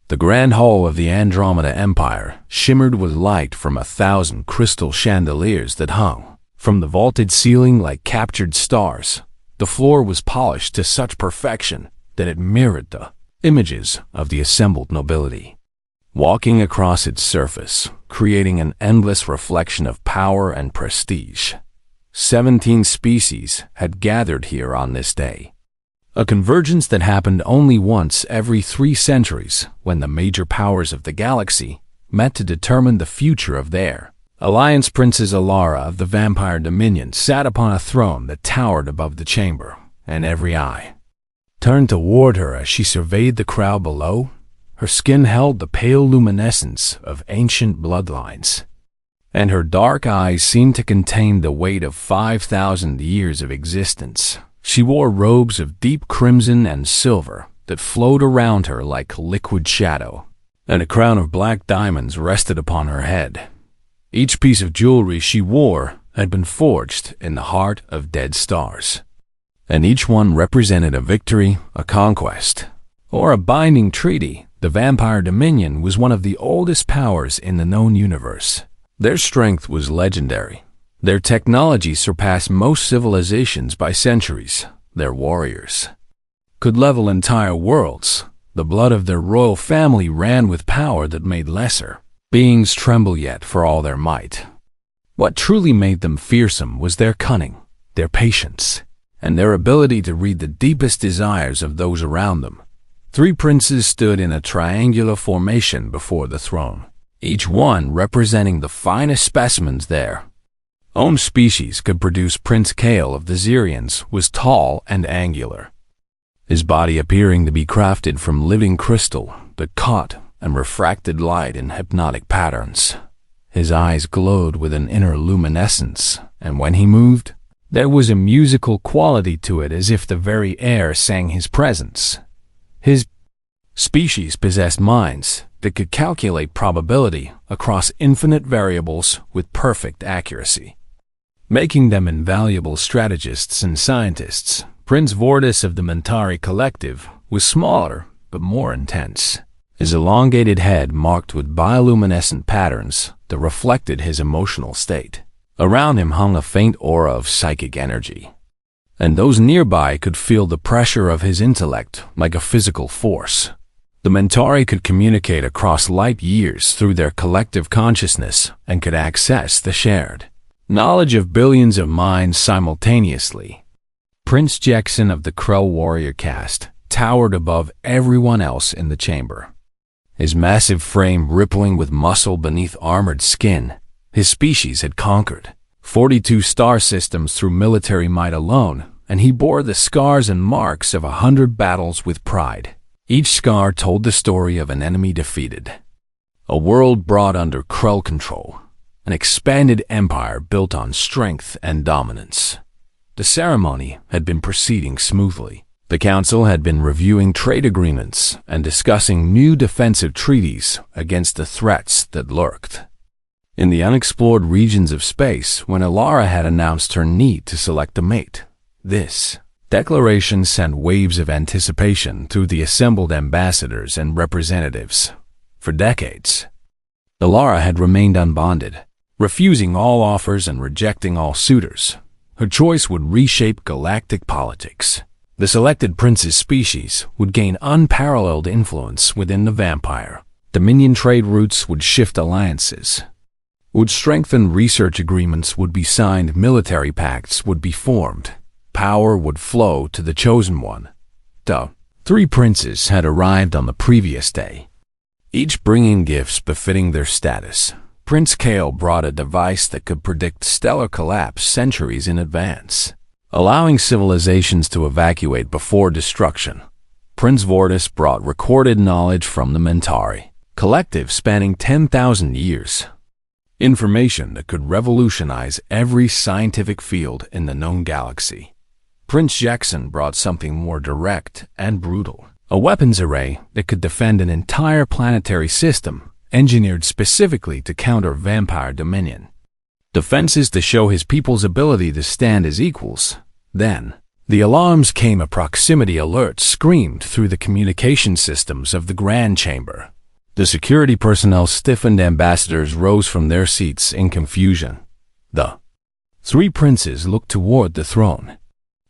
The grand hall of the Andromeda Empire shimmered with light from 1,000 crystal chandeliers that hung from the vaulted ceiling like captured stars. The floor was polished to such perfection that it mirrored the images of the assembled nobility, walking across its surface, creating an endless reflection of power and prestige. 17 species had gathered here on this day, a convergence that happened only once every 3 centuries when the major powers of the galaxy met to determine the future of their alliance. Princess Alara of the Vampire Dominion sat upon a throne that towered above the chamber, and every eye turned toward her as she surveyed the crowd below. Her skin held the pale luminescence of ancient bloodlines, and her dark eyes seemed to contain the weight of 5,000 years of existence. She wore robes of deep crimson and silver that flowed around her like liquid shadow, and a crown of black diamonds rested upon her head. Each piece of jewelry she wore had been forged in the heart of dead stars, and each one represented a victory, a conquest, or a binding treaty. The Vampire Dominion was one of the oldest powers in the known universe. Their strength was legendary. Their technology surpassed most civilizations by centuries. Their warriors could level entire worlds. The blood of their royal family ran with power that made lesser beings tremble yet for all their might. What truly made them fearsome was their cunning, their patience, and their ability to read the deepest desires of those around them. 3 princes stood in a triangular formation before the throne, each one representing the finest specimens their own species could produce. Prince Kale of the Zirians was tall and angular, his body appearing to be crafted from living crystal that caught and refracted light in hypnotic patterns. His eyes glowed with an inner luminescence, and when he moved, there was a musical quality to it, as if the very air sang his presence. His species possessed minds that could calculate probability across infinite variables with perfect accuracy, making them invaluable strategists and scientists. Prince Vortis of the Mentari Collective was smaller but more intense, his elongated head marked with bioluminescent patterns that reflected his emotional state. Around him hung a faint aura of psychic energy, and those nearby could feel the pressure of his intellect like a physical force. The Mentari could communicate across light years through their collective consciousness and could access the shared knowledge of billions of minds simultaneously. Prince Jackson of the Krell warrior caste towered above everyone else in the chamber, his massive frame rippling with muscle beneath armored skin. His species had conquered 42 star systems through military might alone, and he bore the scars and marks of 100 battles with pride. Each scar told the story of an enemy defeated, a world brought under Krell control, an expanded empire built on strength and dominance. The ceremony had been proceeding smoothly. The council had been reviewing trade agreements and discussing new defensive treaties against the threats that lurked in the unexplored regions of space. When Alara had announced her need to select a mate, this declaration sent waves of anticipation through the assembled ambassadors and representatives. For decades, Alara had remained unbonded, refusing all offers and rejecting all suitors. Her choice would reshape galactic politics. The selected prince's species would gain unparalleled influence within the vampire Dominion. Trade routes would shift, alliances would strengthen, research agreements would be signed, military pacts would be formed. Power would flow to the chosen one. The 3 princes had arrived on the previous day, each bringing gifts befitting their status. Prince Kale brought a device that could predict stellar collapse centuries in advance, allowing civilizations to evacuate before destruction. Prince Vortis brought recorded knowledge from the Mentari Collective spanning 10,000 years, information that could revolutionize every scientific field in the known galaxy. Prince Jackson brought something more direct and brutal, a weapons array that could defend an entire planetary system, engineered specifically to counter Vampire Dominion. Defenses to show his people's ability to stand as equals. Then, the alarms came. A proximity alert screamed through the communication systems of the Grand Chamber. The security personnel stiffened. Ambassadors rose from their seats in confusion. The three princes looked toward the throne,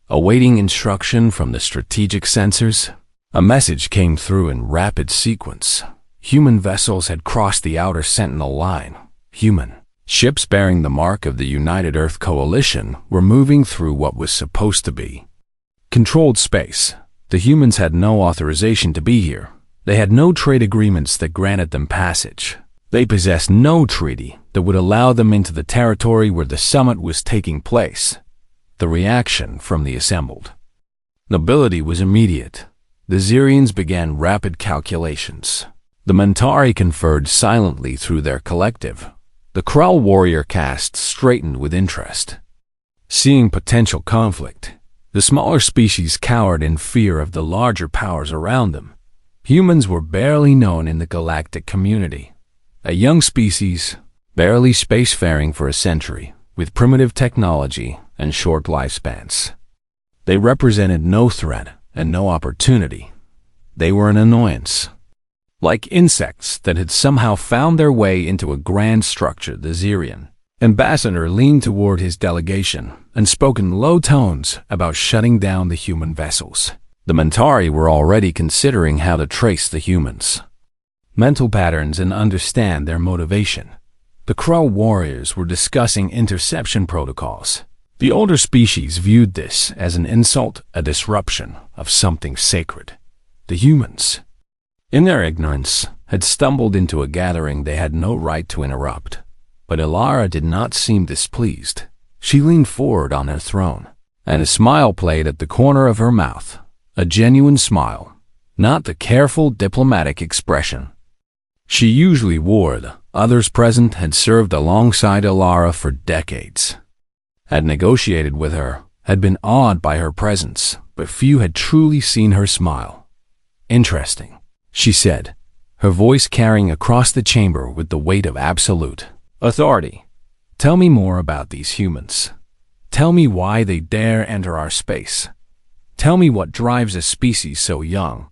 awaiting instruction from the strategic sensors. A message came through in rapid sequence. Human vessels had crossed the outer sentinel line. Human ships bearing the mark of the United Earth Coalition were moving through what was supposed to be controlled space. The humans had no authorization to be here. They had no trade agreements that granted them passage. They possessed no treaty that would allow them into the territory where the summit was taking place. The reaction from the assembled nobility was immediate. The Xerians began rapid calculations. The Mentari conferred silently through their collective. The Krull warrior caste straightened with interest. Seeing potential conflict, the smaller species cowered in fear of the larger powers around them. Humans were barely known in the galactic community. A young species, barely spacefaring for a century, with primitive technology and short lifespans. They represented no threat and no opportunity. They were an annoyance. Like insects that had somehow found their way into a grand structure. The Xerian ambassador leaned toward his delegation and spoke in low tones about shutting down the human vessels. The Mentari were already considering how to trace the humans' mental patterns and understand their motivation. The Krull warriors were discussing interception protocols. The older species viewed this as an insult, a disruption of something sacred. The humans, in their ignorance, had stumbled into a gathering they had no right to interrupt. But Ilara did not seem displeased. She leaned forward on her throne, and a smile played at the corner of her mouth. A genuine smile, not the careful diplomatic expression she usually wore. The others present had served alongside Ilara for decades, had negotiated with her, had been awed by her presence, but few had truly seen her smile. "Interesting," she said, her voice carrying across the chamber with the weight of absolute authority. "Tell me more about these humans. Tell me why they dare enter our space. Tell me what drives a species so young,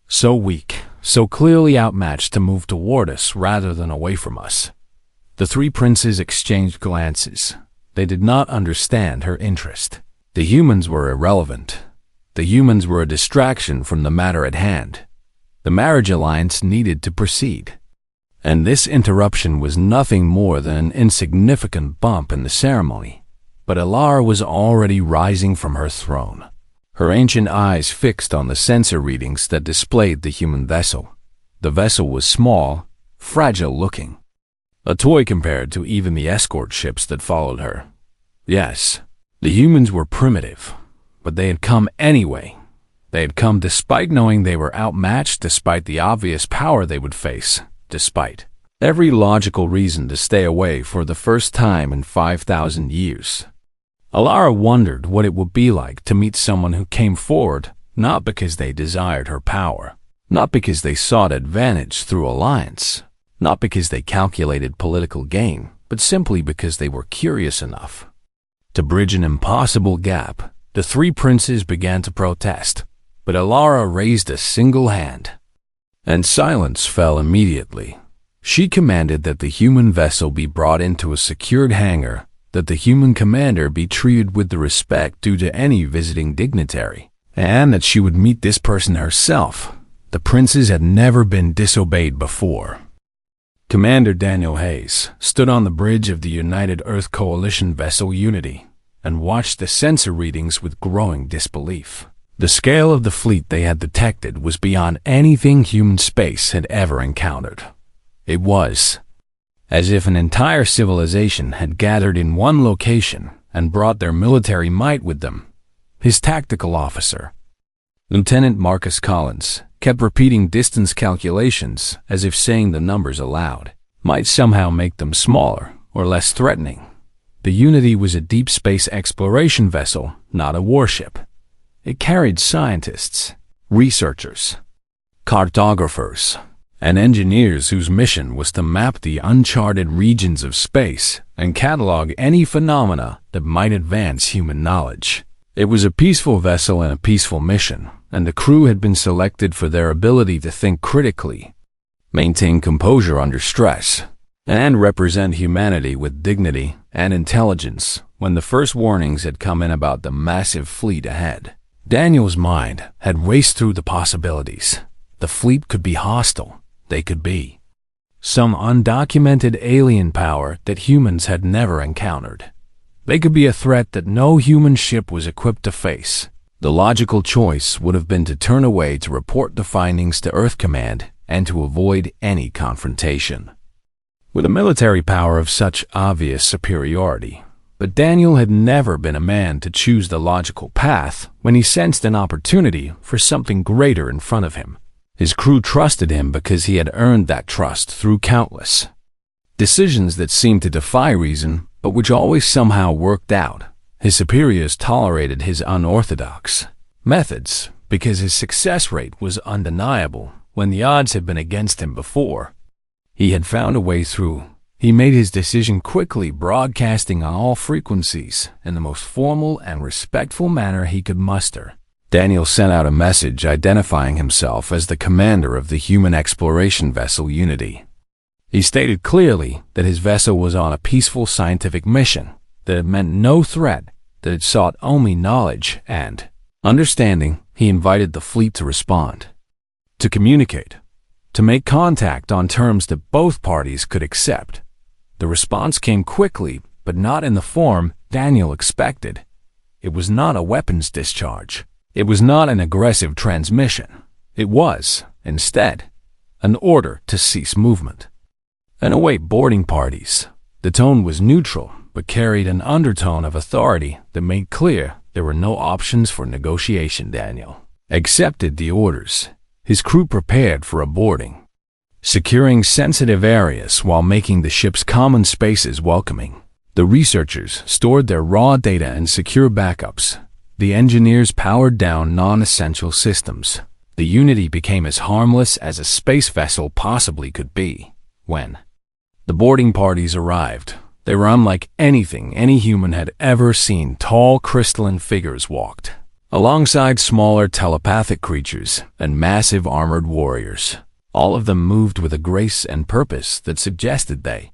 so weak, so clearly outmatched to move toward us rather than away from us." The three princes exchanged glances. They did not understand her interest. The humans were irrelevant. The humans were a distraction from the matter at hand. The marriage alliance needed to proceed. And this interruption was nothing more than an insignificant bump in the ceremony. But Ilara was already rising from her throne, her ancient eyes fixed on the sensor readings that displayed the human vessel. The vessel was small, fragile-looking, a toy compared to even the escort ships that followed her. Yes, the humans were primitive, but they had come anyway. They had come despite knowing they were outmatched, despite the obvious power they would face, despite every logical reason to stay away for the first time in 5,000 years. Ilara wondered what it would be like to meet someone who came forward not because they desired her power, not because they sought advantage through alliance, not because they calculated political gain, but simply because they were curious enough. To bridge an impossible gap, the three princes began to protest, but Ilara raised a single hand, and silence fell immediately. She commanded that the human vessel be brought into a secured hangar, that the human commander be treated with the respect due to any visiting dignitary, and that she would meet this person herself. The princes had never been disobeyed before. Commander Daniel Hayes stood on the bridge of the United Earth Coalition vessel Unity and watched the sensor readings with growing disbelief. The scale of the fleet they had detected was beyond anything human space had ever encountered. It was as if an entire civilization had gathered in one location and brought their military might with them. His tactical officer, Lieutenant Marcus Collins, kept repeating distance calculations as if saying the numbers aloud might somehow make them smaller or less threatening. The Unity was a deep space exploration vessel, not a warship. It carried scientists, researchers, cartographers, and engineers whose mission was to map the uncharted regions of space and catalog any phenomena that might advance human knowledge. It was a peaceful vessel and a peaceful mission, and the crew had been selected for their ability to think critically. maintain composure under stress, and represent humanity with dignity and intelligence when the first warnings had come in about the massive fleet ahead. Daniel's mind had raced through the possibilities. The fleet could be hostile. They could be some undocumented alien power that humans had never encountered. They could be a threat that no human ship was equipped to face. The logical choice would have been to turn away to report the findings to Earth Command and to avoid any confrontation. With a military power of such obvious superiority, but Daniel had never been a man to choose the logical path when he sensed an opportunity for something greater in front of him. His crew trusted him because he had earned that trust through countless decisions that seemed to defy reason, but which always somehow worked out. His superiors tolerated his unorthodox methods because his success rate was undeniable when the odds had been against him before. He had found a way through. He made his decision quickly, broadcasting on all frequencies in the most formal and respectful manner he could muster. Daniel sent out a message identifying himself as the commander of the human exploration vessel Unity. He stated clearly that his vessel was on a peaceful scientific mission, that it meant no threat, that it sought only knowledge and understanding. He invited the fleet to respond, to communicate, to make contact on terms that both parties could accept. The response came quickly, but not in the form Daniel expected. It was not a weapons discharge. It was not an aggressive transmission. It was, instead, an order to cease movement and await boarding parties. The tone was neutral, but carried an undertone of authority that made clear there were no options for negotiation. Daniel accepted the orders. His crew prepared for a boarding, securing sensitive areas while making the ship's common spaces welcoming. The researchers stored their raw data and secure backups. The engineers powered down non-essential systems. The Unity became as harmless as a space vessel possibly could be. When the boarding parties arrived, they were unlike anything any human had ever seen. Tall, crystalline figures walked alongside smaller telepathic creatures and massive armored warriors. All of them moved with a grace and purpose that suggested they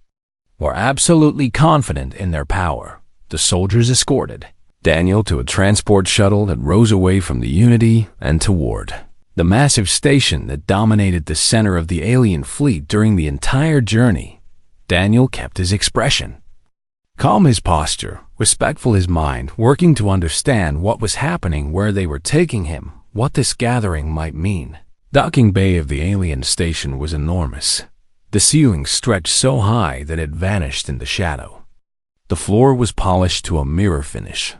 were absolutely confident in their power. The soldiers escorted Daniel to a transport shuttle that rose away from the Unity and toward the massive station that dominated the center of the alien fleet. During the entire journey, Daniel kept his expression calm, his posture respectful, his mind working to understand what was happening, where they were taking him, what this gathering might mean. Docking bay of the alien station was enormous. The ceiling stretched so high that it vanished in the shadow. The floor was polished to a mirror finish.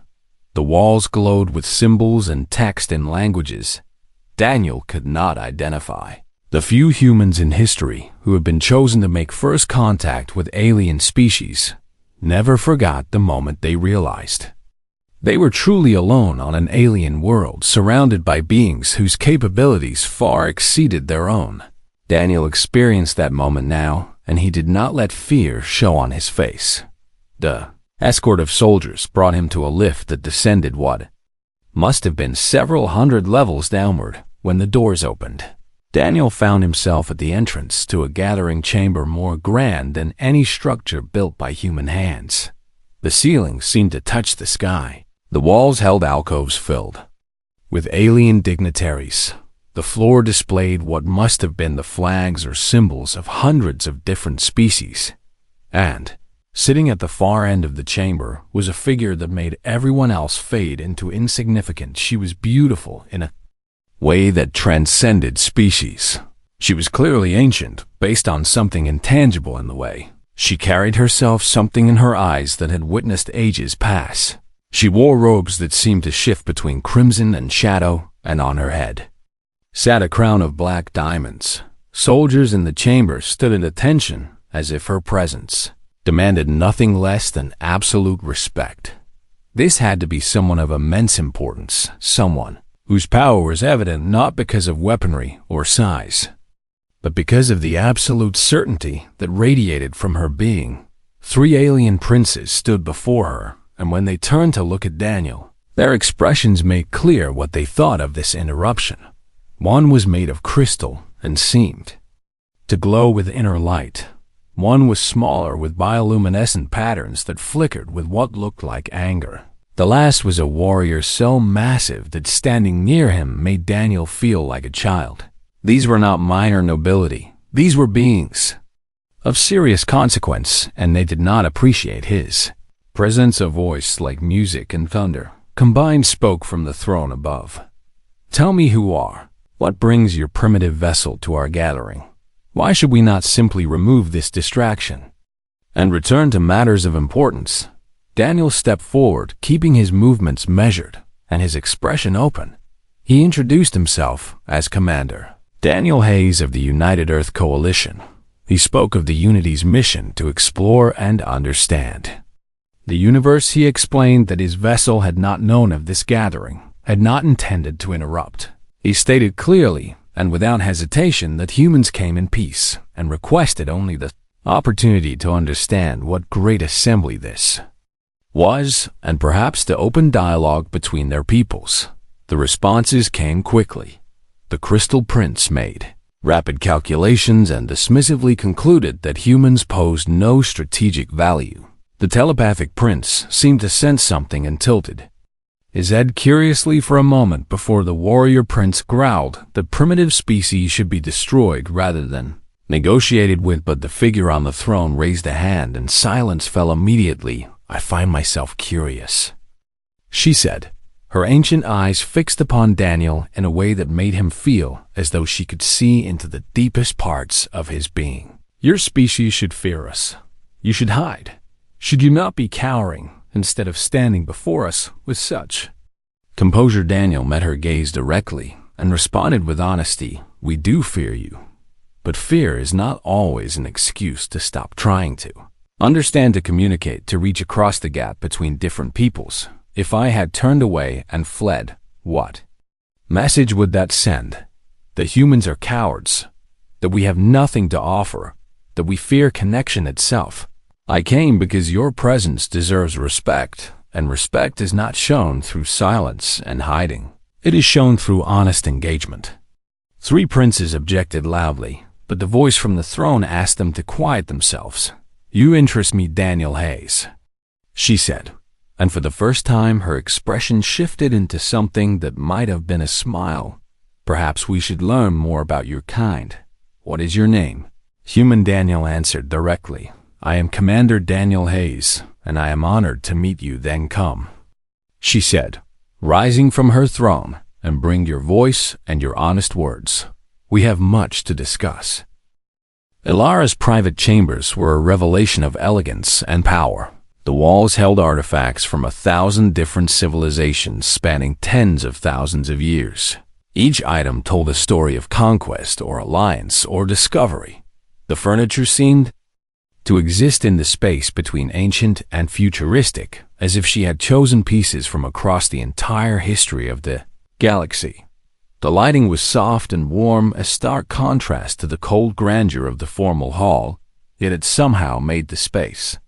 The walls glowed with symbols and text in languages Daniel could not identify. The few humans in history who had been chosen to make first contact with alien species never forgot the moment they realized they were truly alone on an alien world, surrounded by beings whose capabilities far exceeded their own. Daniel experienced that moment now, and he did not let fear show on his face. The escort of soldiers brought him to a lift that descended what must have been several hundred levels downward. When the doors opened, Daniel found himself at the entrance to a gathering chamber more grand than any structure built by human hands. The ceiling seemed to touch the sky. The walls held alcoves filled with alien dignitaries. The floor displayed what must have been the flags or symbols of hundreds of different species. And, sitting at the far end of the chamber, was a figure that made everyone else fade into insignificance. She was beautiful in a way that transcended species. She was clearly ancient, based on something intangible in the way she carried herself, something in her eyes that had witnessed ages pass. She wore robes that seemed to shift between crimson and shadow, and on her head sat a crown of black diamonds. Soldiers in the chamber stood at attention, as if her presence demanded nothing less than absolute respect. This had to be someone of immense importance, someone whose power was evident not because of weaponry or size, but because of the absolute certainty that radiated from her being. 3 alien princes stood before her, and when they turned to look at Daniel, their expressions made clear what they thought of this interruption. One was made of crystal and seemed to glow with inner light. One was smaller with bioluminescent patterns that flickered with what looked like anger. The last was a warrior so massive that standing near him made Daniel feel like a child. These were not minor nobility. These were beings of serious consequence, and they did not appreciate his presence. A voice like music and thunder combined spoke from the throne above. Tell me who you are. What brings your primitive vessel to our gathering? Why should we not simply remove this distraction and return to matters of importance? Daniel stepped forward, keeping his movements measured and his expression open. He introduced himself as Commander Daniel Hayes of the United Earth Coalition. He spoke of the Unity's mission to explore and understand the universe. He explained that his vessel had not known of this gathering, had not intended to interrupt. He stated clearly and without hesitation that humans came in peace and requested only the opportunity to understand what great assembly this was, and perhaps to open dialogue between their peoples. The responses came quickly. The Crystal Prince made rapid calculations and dismissively concluded that humans posed no strategic value. The telepathic prince seemed to sense something and tilted his head curiously for a moment before the warrior prince growled that primitive species should be destroyed rather than negotiated with. But the figure on the throne raised a hand and silence fell immediately. I find myself curious, she said, her ancient eyes fixed upon Daniel in a way that made him feel as though she could see into the deepest parts of his being. Your species should fear us. You should hide. Should you not be cowering instead of standing before us with such composure? Daniel met her gaze directly and responded with honesty. We do fear you, but fear is not always an excuse to stop trying to understand, to communicate, to reach across the gap between different peoples. If I had turned away and fled, what message would that send? That humans are cowards, that we have nothing to offer, that we fear connection itself. I came because your presence deserves respect, and respect is not shown through silence and hiding. It is shown through honest engagement. Three princes objected loudly, but the voice from the throne asked them to quiet themselves. You interest me, Daniel Hayes, she said, and for the first time her expression shifted into something that might have been a smile. Perhaps we should learn more about your kind. What is your name? Human. Daniel answered directly. I am Commander Daniel Hayes, and I am honored to meet you. Then come, she said, rising from her throne, and bring your voice and your honest words. We have much to discuss. Ilara's private chambers were a revelation of elegance and power. The walls held artifacts from 1,000 different civilizations spanning tens of thousands of years. Each item told a story of conquest or alliance or discovery. The furniture seemed to exist in the space between ancient and futuristic, as if she had chosen pieces from across the entire history of the galaxy. The lighting was soft and warm, a stark contrast to the cold grandeur of the formal hall, yet it somehow made the space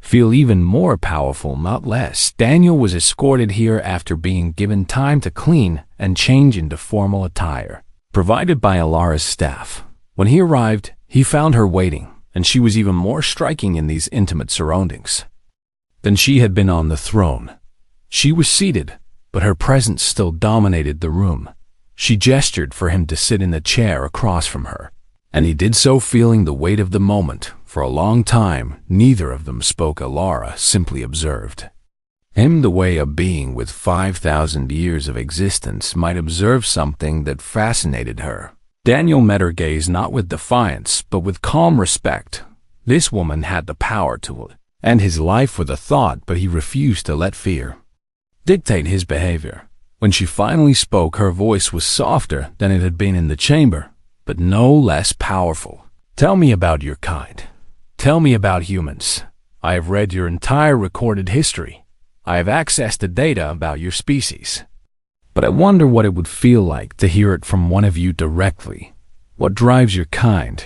feel even more powerful, not less. Daniel was escorted here after being given time to clean and change into formal attire provided by Ilara's staff. When he arrived, he found her waiting, and she was even more striking in these intimate surroundings than she had been on the throne. She was seated, but her presence still dominated the room. She gestured for him to sit in the chair across from her, and he did so, feeling the weight of the moment. For a long time, neither of them spoke. Ilara simply observed him the way a being with 5,000 years of existence might observe something that fascinated her. Daniel met her gaze not with defiance, but with calm respect. This woman had the power to end his life with a thought, but he refused to let fear dictate his behavior. When she finally spoke, her voice was softer than it had been in the chamber, but no less powerful. Tell me about your kind. Tell me about humans. I have read your entire recorded history. I have access to data about your species. But I wonder what it would feel like to hear it from one of you directly. What drives your kind?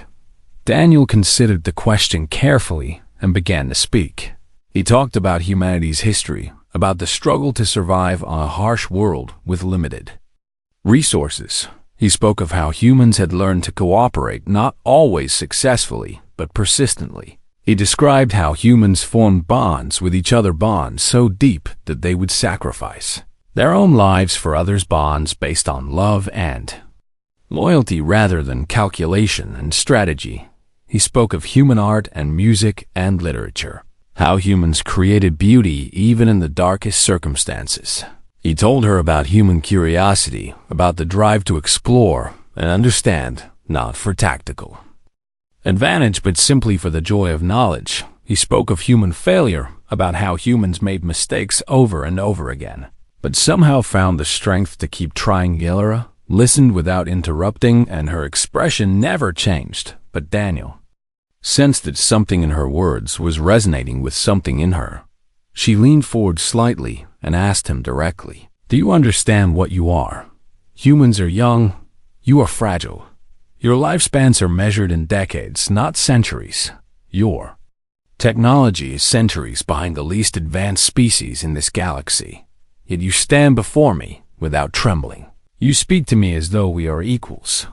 Daniel considered the question carefully and began to speak. He talked about humanity's history, about the struggle to survive on a harsh world with limited resources. He spoke of how humans had learned to cooperate not always successfully, but persistently. He described how humans formed bonds with each other, bonds so deep that they would sacrifice their own lives for others, bonds based on love and loyalty rather than calculation and strategy. He spoke of human art and music and literature, how humans created beauty even in the darkest circumstances. He told her about human curiosity, about the drive to explore and understand, not for tactical advantage but simply for the joy of knowledge. He spoke of human failure, about how humans made mistakes over and over again, but somehow found the strength to keep trying. Illyra listened without interrupting, and her expression never changed, but Daniel sensed that something in her words was resonating with something in her. She leaned forward slightly and asked him directly, "Do you understand what you are? Humans are young. You are fragile. Your lifespans are measured in decades, not centuries. Your technology is centuries behind the least advanced species in this galaxy. Yet you stand before me without trembling. You speak to me as though we are equals."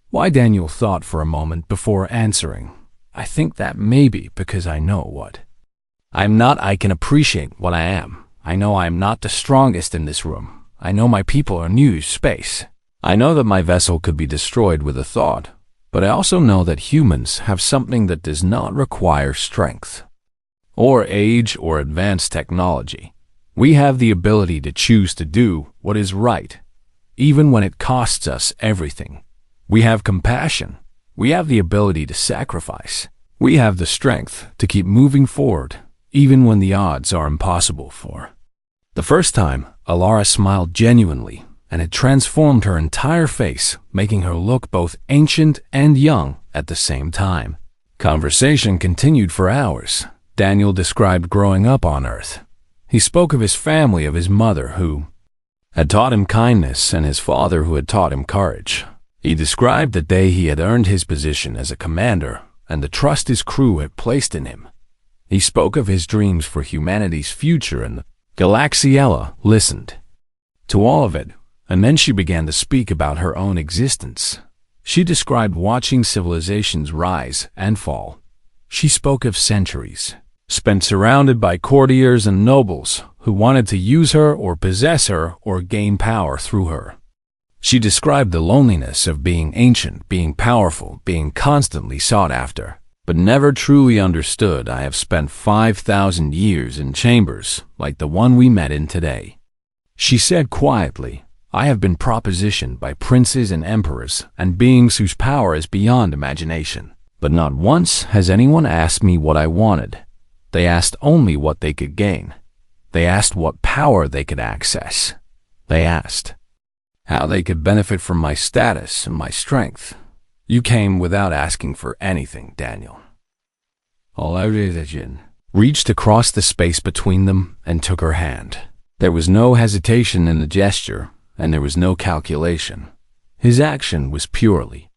Why? Daniel thought for a moment before answering. "I think that may be because I know what I am not. I can appreciate what I am. I know I am not the strongest in this room. I know my people are new to space. I know that my vessel could be destroyed with a thought, but I also know that humans have something that does not require strength or age or advanced technology. We have the ability to choose to do what is right, even when it costs us everything. We have compassion. We have the ability to sacrifice. We have the strength to keep moving forward, even when the odds are impossible." For the first time, Illyra smiled genuinely, and it transformed her entire face, making her look both ancient and young at the same time. Conversation continued for hours. Daniel described growing up on Earth. He spoke of his family, of his mother who had taught him kindness and his father who had taught him courage. He described the day he had earned his position as a commander and the trust his crew had placed in him. He spoke of his dreams for humanity's future and the galaxy. Ella listened to all of it, and then she began to speak about her own existence. She described watching civilizations rise and fall. She spoke of centuries spent surrounded by courtiers and nobles who wanted to use her or possess her or gain power through her. She described the loneliness of being ancient, being powerful, being constantly sought after, but never truly understood. "I have spent 5,000 years in chambers like the one we met in today," she said quietly. "I have been propositioned by princes and emperors and beings whose power is beyond imagination. But not once has anyone asked me what I wanted. They asked only what they could gain. They asked what power they could access. They asked how they could benefit from my status and my strength. You came without asking for anything, Daniel." Illyra reached across the space between them and took her hand. There was no hesitation in the gesture, and there was no calculation. His action was purely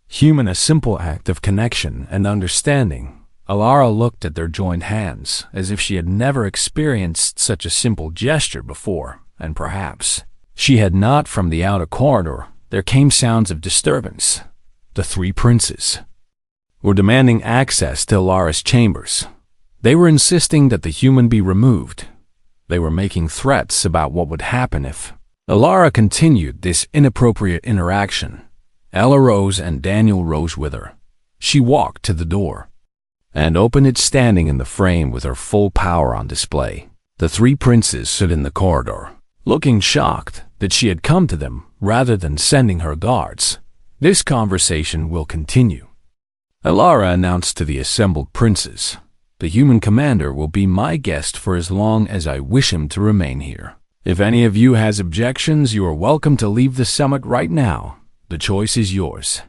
human, a simple act of connection and understanding. Illyra looked at their joined hands as if she had never experienced such a simple gesture before, and perhaps she had not. From the outer corridor, there came sounds of disturbance. The three princes were demanding access to Illyra's chambers. They were insisting that the human be removed. They were making threats about what would happen if Illyra continued this inappropriate interaction. Ella rose and Daniel rose with her. She walked to the door and opened it, standing in the frame with her full power on display. The three princes stood in the corridor, looking shocked that she had come to them rather than sending her guards. "This conversation will continue," Illyra announced to the assembled princes. "The human commander will be my guest for as long as I wish him to remain here. If any of you has objections, you are welcome to leave the summit right now. The choice is yours."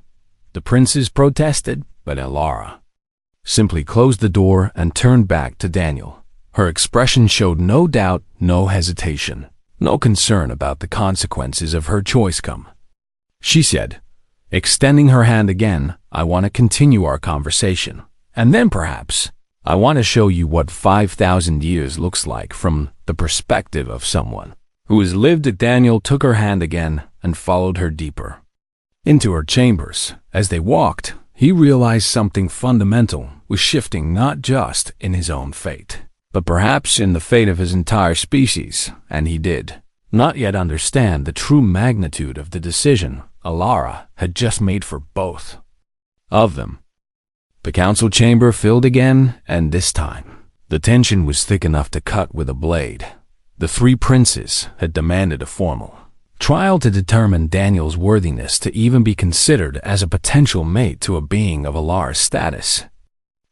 The princes protested, but Illyra simply closed the door and turned back to Daniel. Her expression showed no doubt, no hesitation, no concern about the consequences of her choice. "Come," she said, extending her hand again. "I want to continue our conversation, and then perhaps I want to show you what 5,000 years looks like from the perspective of someone who has lived it." Daniel took her hand again and followed her deeper into her chambers. As they walked, he realized something fundamental was shifting not just in his own fate, but perhaps in the fate of his entire species, and he did not yet understand the true magnitude of the decision Alara had just made for both of them. The council chamber filled again, and this time, the tension was thick enough to cut with a blade. The three princes had demanded a formal trial to determine Daniel's worthiness to even be considered as a potential mate to a being of Alara's status.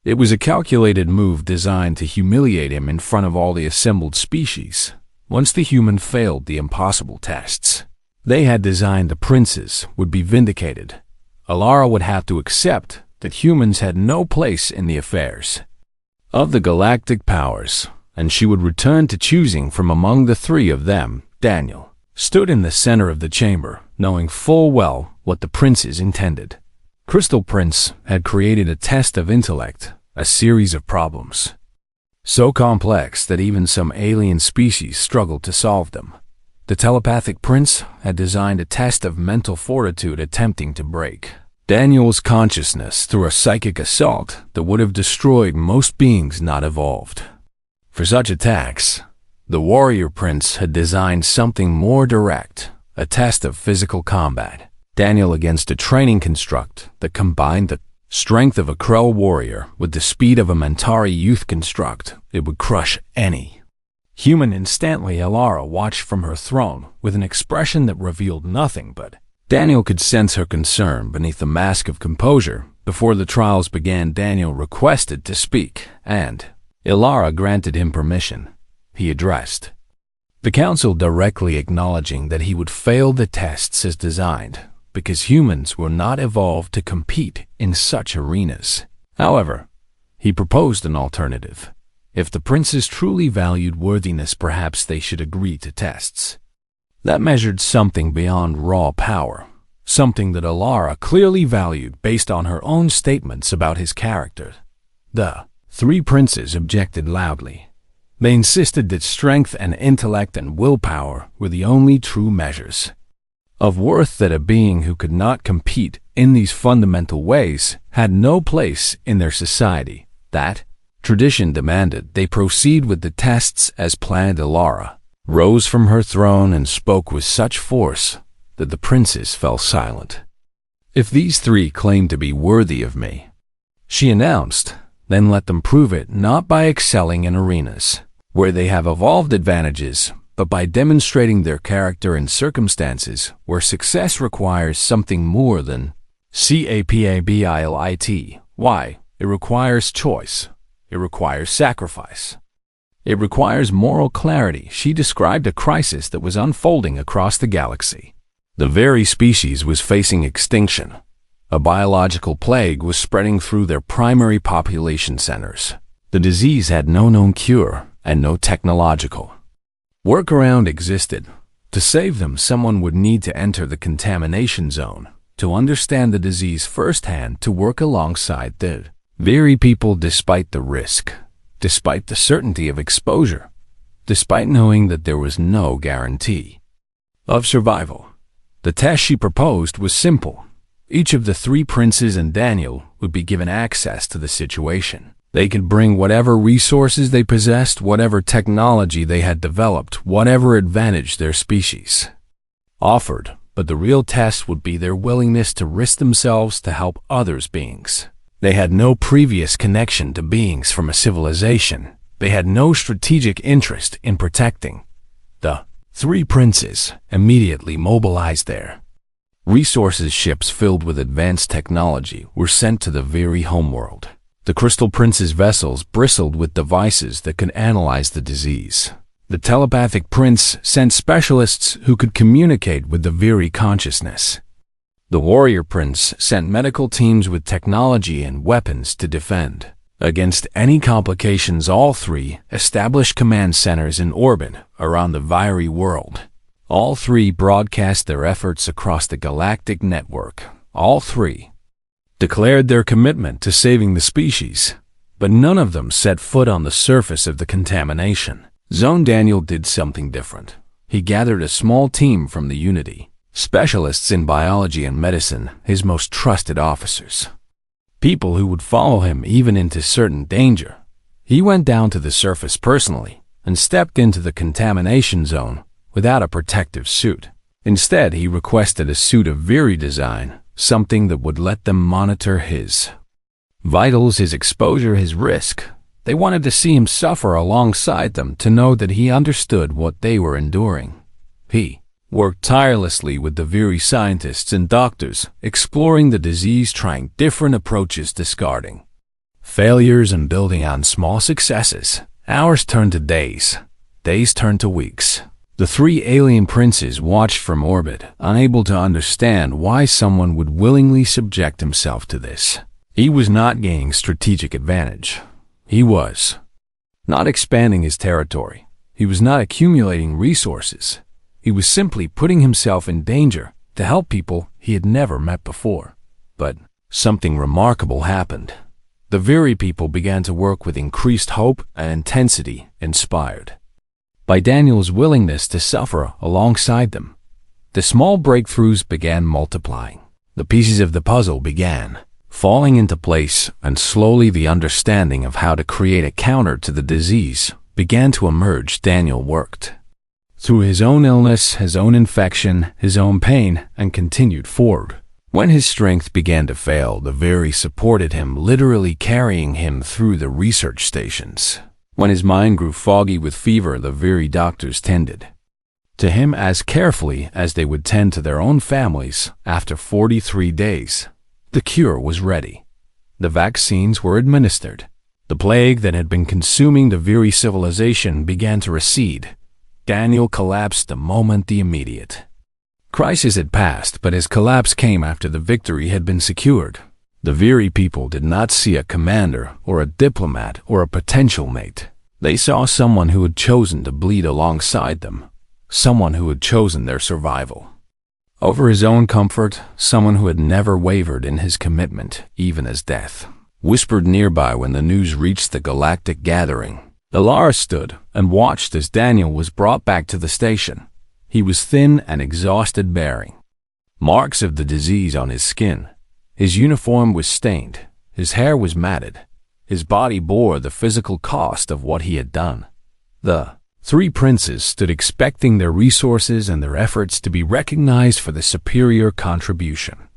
It was a calculated move designed to humiliate him in front of all the assembled species. Once the human failed the impossible tests they had designed, the princes would be vindicated. Alara would have to accept that humans had no place in the affairs of the galactic powers, and she would return to choosing from among the three of them. Daniel stood in the center of the chamber, knowing full well what the princes intended. Crystal Prince had created a test of intellect, a series of problems so complex that even some alien species struggled to solve them. The telepathic prince had designed a test of mental fortitude, attempting to break Daniel's consciousness through a psychic assault that would have destroyed most beings not evolved for such attacks. The warrior prince had designed something more direct, a test of physical combat. Daniel against a training construct that combined the strength of a Krell warrior with the speed of a Mentari youth construct. It would crush any human instantly. Alara watched from her throne with an expression that revealed nothing, but Daniel could sense her concern beneath the mask of composure. Before the trials began, Daniel requested to speak, and Alara granted him permission. He addressed the council directly, acknowledging that he would fail the tests as designed because humans were not evolved to compete in such arenas. However, he proposed an alternative. If the princes truly valued worthiness, perhaps they should agree to tests that measured something beyond raw power, something that Alara clearly valued based on her own statements about his character. The three princes objected loudly. They insisted that strength and intellect and willpower were the only true measures of worth, that a being who could not compete in these fundamental ways had no place in their society, that tradition demanded they proceed with the tests as planned. Alara rose from her throne and spoke with such force that the princes fell silent. "If these three claim to be worthy of me," she announced, "then let them prove it, not by excelling in arenas where they have evolved advantages, but by demonstrating their character in circumstances where success requires something more than CAPABILIT. Why? It requires choice. It requires sacrifice. It requires moral clarity." She described a crisis that was unfolding across the galaxy. The very species was facing extinction. A biological plague was spreading through their primary population centers. The disease had no known cure, and no technological workaround existed. To save them, someone would need to enter the contamination zone, to understand the disease firsthand, to work alongside the very people, despite the risk, despite the certainty of exposure, despite knowing that there was no guarantee of survival. The test she proposed was simple. Each of the three princes and Daniel would be given access to the situation. They could bring whatever resources they possessed, whatever technology they had developed, whatever advantage their species offered, but the real test would be their willingness to risk themselves to help others beings. They had no previous connection to beings from a civilization. They had no strategic interest in protecting. The three princes immediately mobilized their resources. Ships filled with advanced technology were sent to the very homeworld. The Crystal Prince's vessels bristled with devices that could analyze the disease. The telepathic prince sent specialists who could communicate with the very consciousness. The warrior prince sent medical teams with technology and weapons to defend against any complications. All three established command centers in orbit around the very world. All three broadcast their efforts across the galactic network. All three declared their commitment to saving the species, but none of them set foot on the surface of the contamination zone. Daniel did something different. He gathered a small team from the Unity specialists in biology and medicine, his most trusted officers, people who would follow him even into certain danger. He went down to the surface personally and stepped into the contamination zone without a protective suit. Instead, he requested a suit of Viri design, something that would let them monitor his vitals, his exposure, his risk. They wanted to see him suffer alongside them, to know that he understood what they were enduring. He worked tirelessly with the Viri scientists and doctors, exploring the disease, trying different approaches, discarding failures and building on small successes. Hours turned to days. Days turned to weeks. The three alien princes watched from orbit, unable to understand why someone would willingly subject himself to this. He was not gaining strategic advantage. He was not expanding his territory. He was not accumulating resources. He was simply putting himself in danger to help people he had never met before. But something remarkable happened. The Viri people began to work with increased hope and intensity, inspired by Daniel's willingness to suffer alongside them. The small breakthroughs began multiplying. The pieces of the puzzle began falling into place, and slowly the understanding of how to create a counter to the disease began to emerge. Daniel worked through his own illness, his own infection, his own pain, and continued forward. When his strength began to fail, the Viri supported him, literally carrying him through the research stations. When his mind grew foggy with fever, the Viri doctors tended to him as carefully as they would tend to their own families. After 43 days, the cure was ready. The vaccines were administered. The plague that had been consuming the Viri civilization began to recede. Daniel collapsed the moment the immediate crisis had passed, but his collapse came after the victory had been secured. The Viri people did not see a commander or a diplomat or a potential mate. They saw someone who had chosen to bleed alongside them, someone who had chosen their survival over his own comfort, someone who had never wavered in his commitment, even as death whispered nearby. When the news reached the galactic gathering, Alara stood and watched as Daniel was brought back to the station. He was thin and exhausted, bearing marks of the disease on his skin. His uniform was stained. His hair was matted. His body bore the physical cost of what he had done. The three princes stood expecting their resources and their efforts to be recognized for the superior contribution.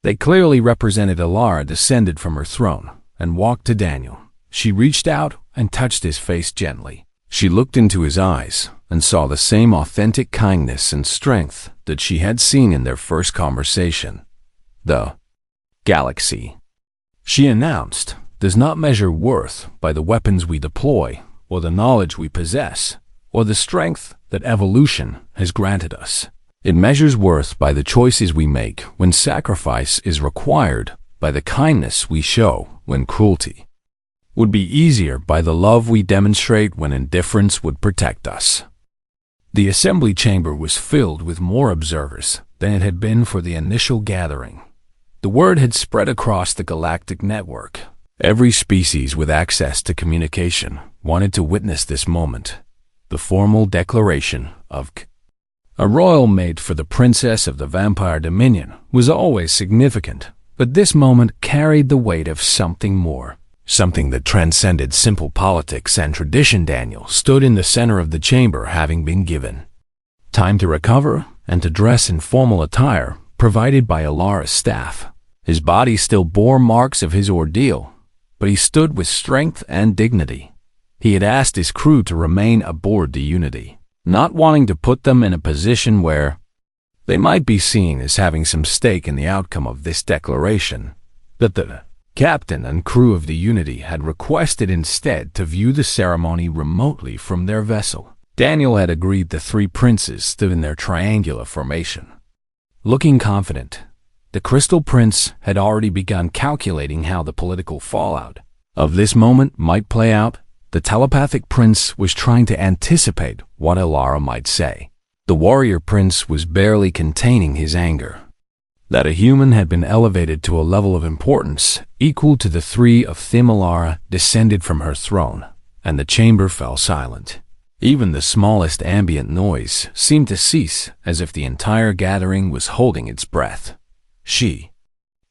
They clearly represented Alara, descended from her throne, and walked to Daniel. She reached out and touched his face gently. She looked into his eyes and saw the same authentic kindness and strength that she had seen in their first conversation. The galaxy, she announced, does not measure worth by the weapons we deploy, or the knowledge we possess, or the strength that evolution has granted us. It measures worth by the choices we make when sacrifice is required, by the kindness we show when cruelty would be easier, by the love we demonstrate when indifference would protect us. The assembly chamber was filled with more observers than it had been for the initial gathering. The word had spread across the galactic network. Every species with access to communication wanted to witness this moment, the formal declaration of a royal mate for the princess of the Vampire Dominion was always significant, but this moment carried the weight of something more. Something that transcended simple politics and tradition. Daniel stood in the center of the chamber, having been given time to recover and to dress in formal attire provided by Alara's staff. His body still bore marks of his ordeal, but he stood with strength and dignity. He had asked his crew to remain aboard the Unity, not wanting to put them in a position where they might be seen as having some stake in the outcome of this declaration. That the captain and crew of the Unity had requested instead to view the ceremony remotely from their vessel. Daniel had agreed. The three princes stood in their triangular formation, looking confident. The Crystal Prince had already begun calculating how the political fallout of this moment might play out. The Telepathic Prince was trying to anticipate what Alara might say. The Warrior Prince was barely containing his anger that a human had been elevated to a level of importance equal to the three of Thim. Alara descended from her throne, and the chamber fell silent. Even the smallest ambient noise seemed to cease, as if the entire gathering was holding its breath. She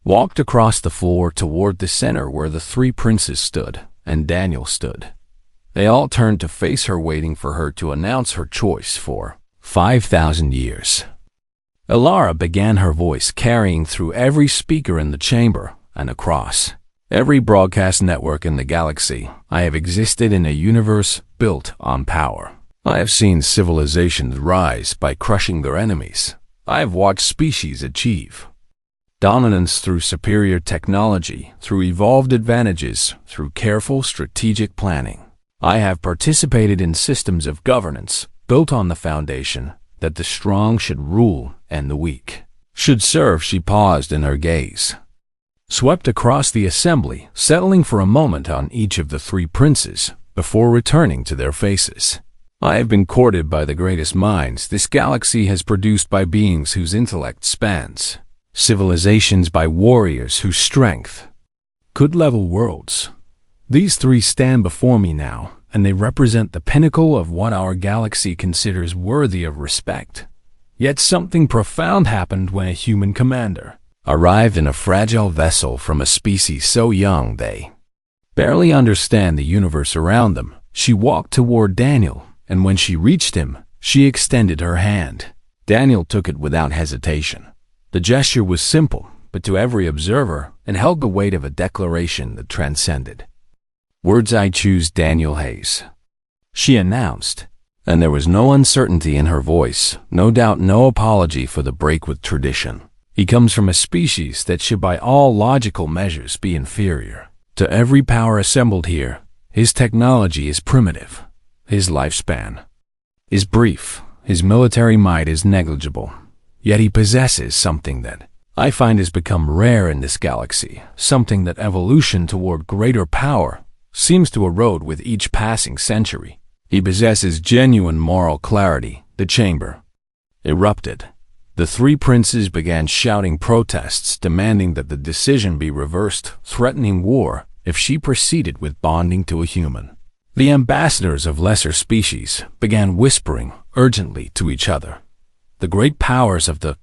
walked across the floor toward the center where the three princes stood, and Daniel stood. They all turned to face her, waiting for her to announce her choice for 5,000 years. Alara began, her voice carrying through every speaker in the chamber and across every broadcast network in the galaxy. I have existed in a universe built on power. I have seen civilizations rise by crushing their enemies. I have watched species achieve dominance through superior technology, through evolved advantages, through careful strategic planning. I have participated in systems of governance built on the foundation that the strong should rule and the weak should serve. She paused, and her gaze swept across the assembly, settling for a moment on each of the three princes before returning to their faces. I have been courted by the greatest minds this galaxy has produced, by beings whose intellect spans civilizations, by warriors whose strength could level worlds. These three stand before me now, and they represent the pinnacle of what our galaxy considers worthy of respect. Yet something profound happened when a human commander arrived in a fragile vessel from a species so young they barely understand the universe around them. She walked toward Daniel, and when she reached him, she extended her hand. Daniel took it without hesitation. The gesture was simple, but to every observer, it held the weight of a declaration that transcended words. I choose Daniel Hayes, she announced, and there was no uncertainty in her voice, no doubt, no apology for the break with tradition. He comes from a species that should by all logical measures be inferior to every power assembled here. His technology is primitive. His lifespan is brief. His military might is negligible. Yet he possesses something that I find has become rare in this galaxy, something that evolution toward greater power seems to erode with each passing century. He possesses genuine moral clarity. The chamber erupted. The three princes began shouting protests, demanding that the decision be reversed, threatening war if she proceeded with bonding to a human. The ambassadors of lesser species began whispering urgently to each other. The great powers of the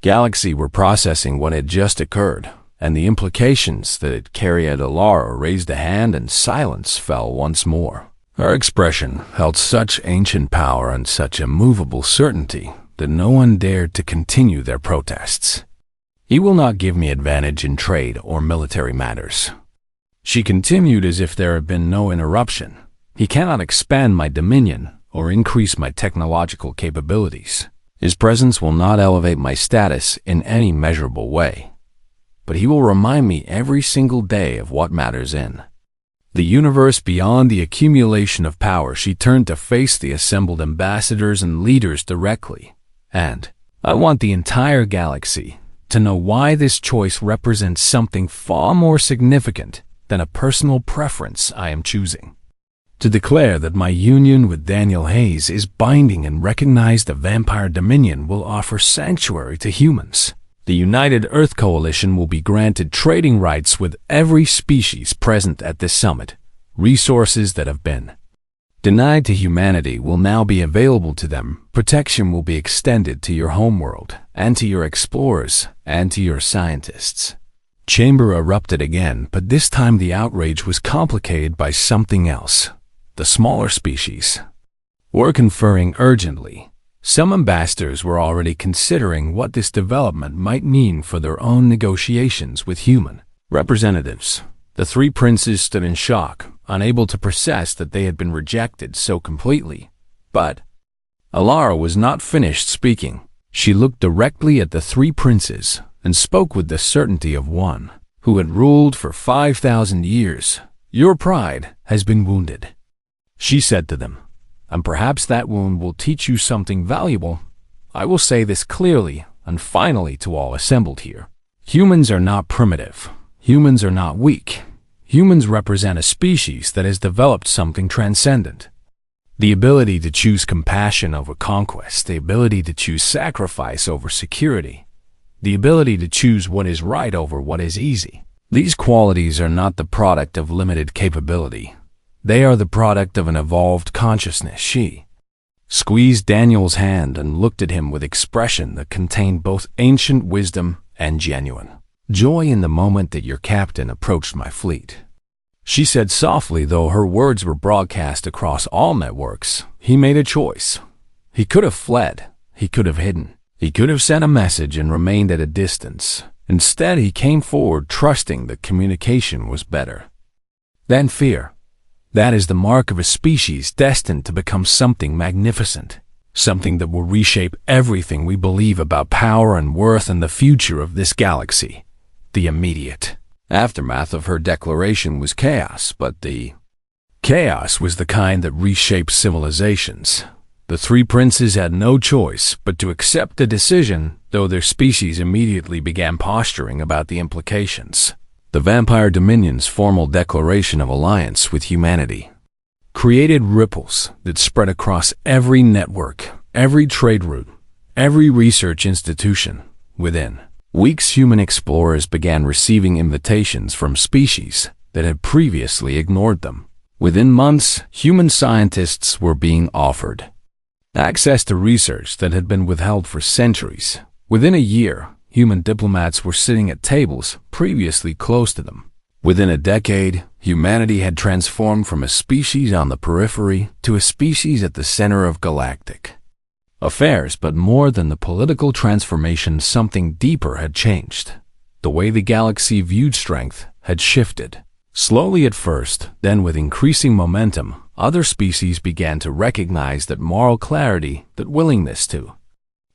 galaxy were processing what had just occurred, and the implications that it carried. Alara raised a hand, and silence fell once more. Her expression held such ancient power and such immovable certainty that no one dared to continue their protests. He will not give me advantage in trade or military matters, she continued, as if there had been no interruption. He cannot expand my dominion or increase my technological capabilities. His presence will not elevate my status in any measurable way, but he will remind me every single day of what matters in the universe beyond the accumulation of power. She turned to face the assembled ambassadors and leaders directly. And I want the entire galaxy to know why this choice represents something far more significant than a personal preference I am choosing. To declare that my union with Daniel Hayes is binding and recognize the vampire dominion will offer sanctuary to humans. The United Earth Coalition will be granted trading rights with every species present at this summit. Resources that have been denied to humanity will now be available to them. Protection will be extended to your homeworld, and to your explorers, and to your scientists. Chamber erupted again, but this time the outrage was complicated by something else. The smaller species were conferring urgently. Some ambassadors were already considering what this development might mean for their own negotiations with human representatives. The three princes stood in shock, unable to process that they had been rejected so completely. But Alara was not finished speaking. She looked directly at the three princes and spoke with the certainty of one who had ruled for 5,000 years. Your pride has been wounded, she said to them, and perhaps that wound will teach you something valuable. I will say this clearly and finally to all assembled here. Humans are not primitive. Humans are not weak. Humans represent a species that has developed something transcendent. The ability to choose compassion over conquest, the ability to choose sacrifice over security, the ability to choose what is right over what is easy. These qualities are not the product of limited capability. They are the product of an evolved consciousness. She squeezed Daniel's hand and looked at him with expression that contained both ancient wisdom and genuine joy. In the moment that your captain approached my fleet, she said softly, though her words were broadcast across all networks, he made a choice. He could have fled. He could have hidden. He could have sent a message and remained at a distance. Instead, he came forward, trusting that communication was better than fear. That is the mark of a species destined to become something magnificent, something that will reshape everything we believe about power and worth and the future of this galaxy. The immediate aftermath of her declaration was chaos, but the chaos was the kind that reshaped civilizations. The three princes had no choice but to accept the decision, though their species immediately began posturing about the implications. The Vampire Dominion's formal declaration of alliance with humanity created ripples that spread across every network, every trade route, every research institution. Within weeks, human explorers began receiving invitations from species that had previously ignored them. Within months, human scientists were being offered access to research that had been withheld for centuries. Within a year, human diplomats were sitting at tables previously closed to them. Within a decade, humanity had transformed from a species on the periphery to a species at the center of galactic affairs. But more than the political transformation, something deeper had changed. The way the galaxy viewed strength had shifted. Slowly at first, then with increasing momentum, other species began to recognize that moral clarity, that willingness to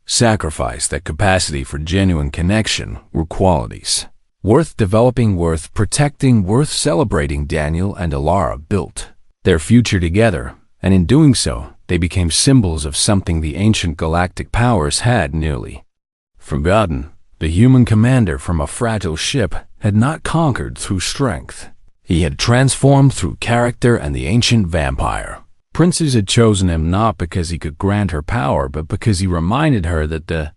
sacrifice, that capacity for genuine connection were qualities worth developing, worth protecting, worth celebrating. Daniel and Alara built their future together, and in doing so, they became symbols of something the ancient galactic powers had nearly forgotten. The human commander from a fragile ship had not conquered through strength. He had transformed through character, and the ancient vampire princes had chosen him not because he could grant her power, but because he reminded her that the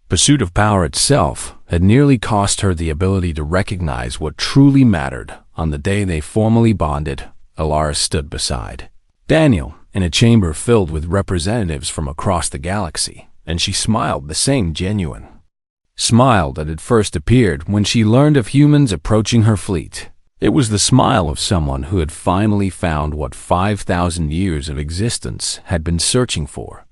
pursuit of power itself had nearly cost her the ability to recognize what truly mattered. On the day they formally bonded, Alara stood beside Daniel in a chamber filled with representatives from across the galaxy, and she smiled the same genuine smile that had first appeared when she learned of humans approaching her fleet. It was the smile of someone who had finally found what 5,000 years of existence had been searching for.